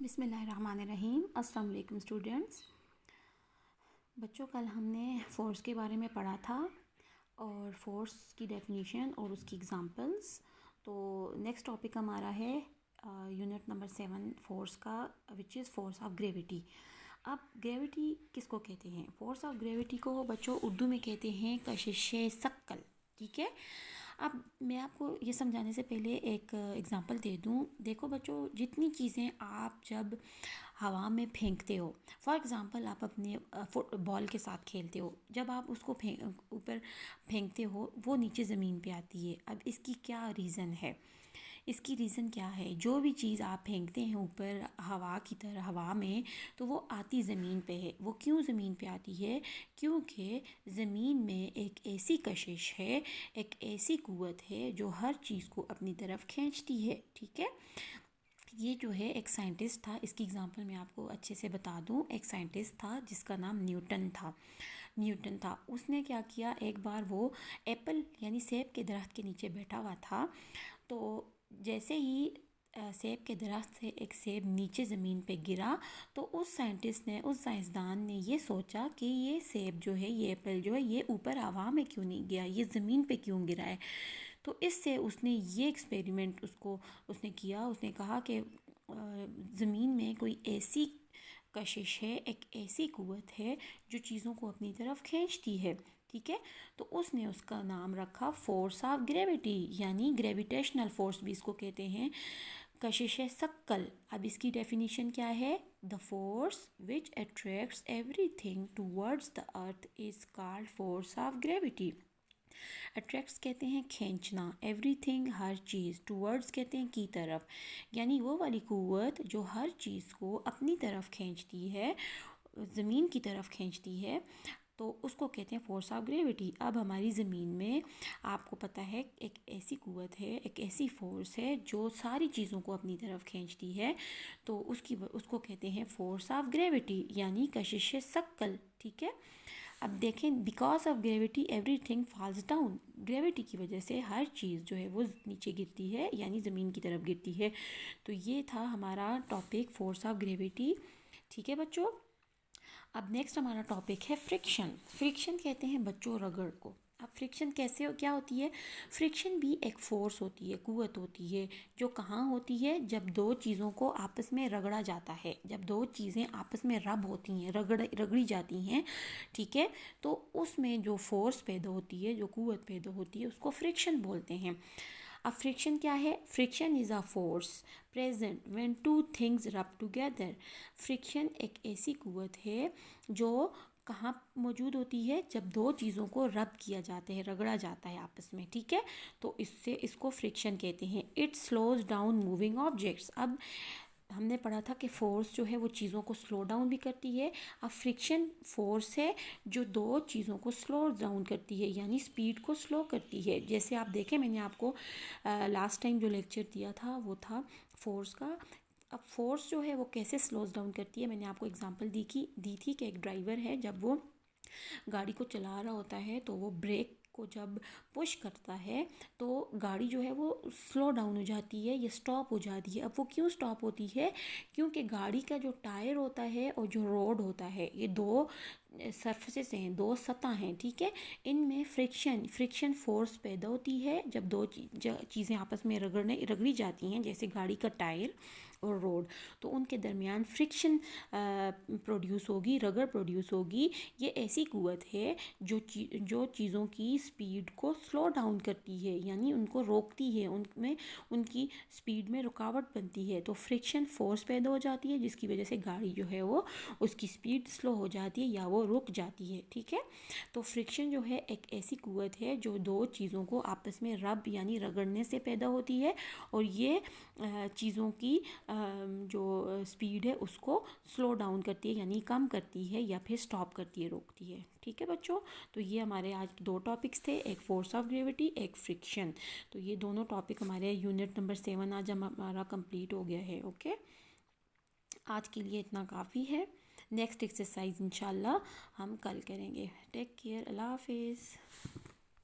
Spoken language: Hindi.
बिस्मिल्लाहिर्रहमानिर्रहीम। अस्सलाम वालेकुम स्टूडेंट्स। बच्चों, कल हमने फ़ोर्स के बारे में पढ़ा था और फ़ोर्स की डेफिनेशन और उसकी एग्जांपल्स। तो नेक्स्ट टॉपिक हमारा है यूनिट नंबर 7 फ़ोर्स का, which is force of gravity. अब ग्रेविटी किसको कहते हैं? फ़ोर्स ऑफ ग्रेविटी को बच्चों उर्दू में कहते हैं कशिशे सक्कल। ठीक है। अब मैं आपको ये समझाने से पहले एक एग्ज़ाम्पल दे दूँ। देखो बच्चों, जितनी चीज़ें आप जब हवा में फेंकते हो, फॉर एग्ज़ाम्पल आप अपने फुटबॉल के साथ खेलते हो, जब आप उसको ऊपर फेंकते हो वो नीचे ज़मीन पे आती है। अब इसकी क्या रीज़न है? इसकी रीज़न क्या है? जो भी चीज़ आप फेंकते हैं ऊपर हवा की तरह हवा में, तो वो आती ज़मीन पे है। वो क्यों ज़मीन पे आती है? क्योंकि ज़मीन में एक ऐसी कशिश है, एक ऐसी क़ुव्वत है जो हर चीज़ को अपनी तरफ खींचती है। ठीक है। ये जो है एक साइंटिस्ट था, इसकी एग्जांपल मैं आपको अच्छे से बता दूं। एक साइंटिस्ट था जिसका नाम न्यूटन था। उसने क्या किया, एक बार वो एप्पल यानी सेब के दरख्त के नीचे बैठा हुआ था। तो जैसे ही सेब के दरख्त से एक सेब नीचे ज़मीन पे गिरा, तो उस साइंसदान ने ये सोचा कि ये सेब जो है, ये एप्पल जो है, ये ऊपर हवा में क्यों नहीं गया, ये ज़मीन पे क्यों गिरा है। तो इससे उसने ये एक्सपेरिमेंट उसने किया। उसने कहा कि ज़मीन में कोई ऐसी कशिश है, एक ऐसी क़ुव्वत है जो चीज़ों को अपनी तरफ खींचती है। ठीक है। तो उसने उसका नाम रखा फोर्स ऑफ ग्रेविटी, यानी ग्रेविटेशनल फोर्स भी इसको कहते हैं, कशिश सक्कल। अब इसकी डेफिनेशन क्या है? The force which attracts everything towards the earth is called force of gravity. Attracts कहते हैं खींचना, एवरीथिंग हर चीज़, टूवर्ड्स कहते हैं की तरफ, यानी वो वाली क़ुव्वत जो हर चीज़ को अपनी तरफ खींचती है, ज़मीन की तरफ खींचती है, तो उसको कहते हैं फोर्स ऑफ ग्रेविटी। अब हमारी ज़मीन में आपको पता है एक ऐसी क़ुव्वत है, एक ऐसी फोर्स है जो सारी चीज़ों को अपनी तरफ खींचती है, तो उसको कहते हैं फोर्स ऑफ ग्रेविटी, यानी कशिश सक्कल। ठीक है। अब देखें, because of gravity everything falls down. Gravity की वजह से हर चीज़ जो है वो नीचे गिरती है, यानी ज़मीन की तरफ गिरती है। तो ये था हमारा टॉपिक फोर्स ऑफ ग्रेविटी। ठीक है बच्चों। अब नेक्स्ट हमारा टॉपिक है फ्रिक्शन। फ्रिक्शन कहते हैं बच्चों रगड़ को। अब फ्रिक्शन क्या होती है? फ्रिक्शन भी एक फ़ोर्स होती है, क़ुव्वत होती है, जो कहाँ होती है? जब दो चीज़ों को आपस में रगड़ा जाता है, जब दो चीज़ें आपस में रब होती हैं, रगड़ी जाती हैं। ठीक है। तो उसमें जो फोर्स पैदा होती है, जो क़ुव्वत पैदा होती है, उसको फ्रिक्शन बोलते हैं। अब फ्रिक्शन क्या है? Friction is a force present when two things रब टुगेदर। फ्रिक्शन एक ऐसी क़ुव्वत है जो कहाँ मौजूद होती है? जब दो चीज़ों को रब किया जाता है, रगड़ा जाता है आपस में। ठीक है। तो इसको फ्रिक्शन कहते हैं। It slows down moving objects. अब हमने पढ़ा था कि फोर्स जो है वो चीज़ों को स्लो डाउन भी करती है। अब फ्रिक्शन फोर्स है जो दो चीज़ों को स्लो डाउन करती है, यानी स्पीड को स्लो करती है। जैसे आप देखें, मैंने आपको लास्ट टाइम जो लेक्चर दिया था वो था फोर्स का। अब फोर्स जो है वो कैसे स्लोज डाउन करती है, मैंने आपको एग्जांपल दी थी कि एक ड्राइवर है, जब वो गाड़ी को चला रहा होता है तो वो ब्रेक को जब पुश करता है तो गाड़ी जो है वो स्लो डाउन हो जाती है, ये स्टॉप हो जाती है। अब वो क्यों स्टॉप होती है? क्योंकि गाड़ी का जो टायर होता है और जो रोड होता है, ये दो सरफेसेस हैं, दो सतह हैं। ठीक है। इनमें फ्रिक्शन फोर्स पैदा होती है जब दो चीज़ें आपस में रगड़ी जाती हैं, जैसे गाड़ी का टायर और रोड, तो उनके दरमियान फ्रिक्शन प्रोड्यूस होगी, रगड़ प्रोड्यूस होगी। ये ऐसी क़ुव्वत है जो चीज़ों की स्पीड को स्लो डाउन करती है, यानी उनको रोकती है, उनमें उनकी स्पीड में रुकावट बनती है। तो फ्रिक्शन फोर्स पैदा हो जाती है जिसकी वजह से गाड़ी जो है वो उसकी स्पीड स्लो हो जाती है या वो रुक जाती है। ठीक है। तो फ्रिक्शन जो है एक ऐसी क़ुव्वत है जो दो चीज़ों को आपस में रब यानी रगड़ने से पैदा होती है, और ये चीज़ों की जो स्पीड है उसको स्लो डाउन करती है, यानी कम करती है या फिर स्टॉप करती है, रोकती है। ठीक है बच्चों। तो ये हमारे आज दो टॉपिक्स थे, एक फोर्स ऑफ ग्रेविटी, एक फ्रिक्शन। तो ये दोनों टॉपिक हमारे यूनिट नंबर 7 आज हमारा कंप्लीट हो गया है। ओके, आज के लिए इतना काफ़ी है। नेक्स्ट एक्सरसाइज इंशाल्लाह हम कल करेंगे। टेक केयर, अल्लाह हाफिज़।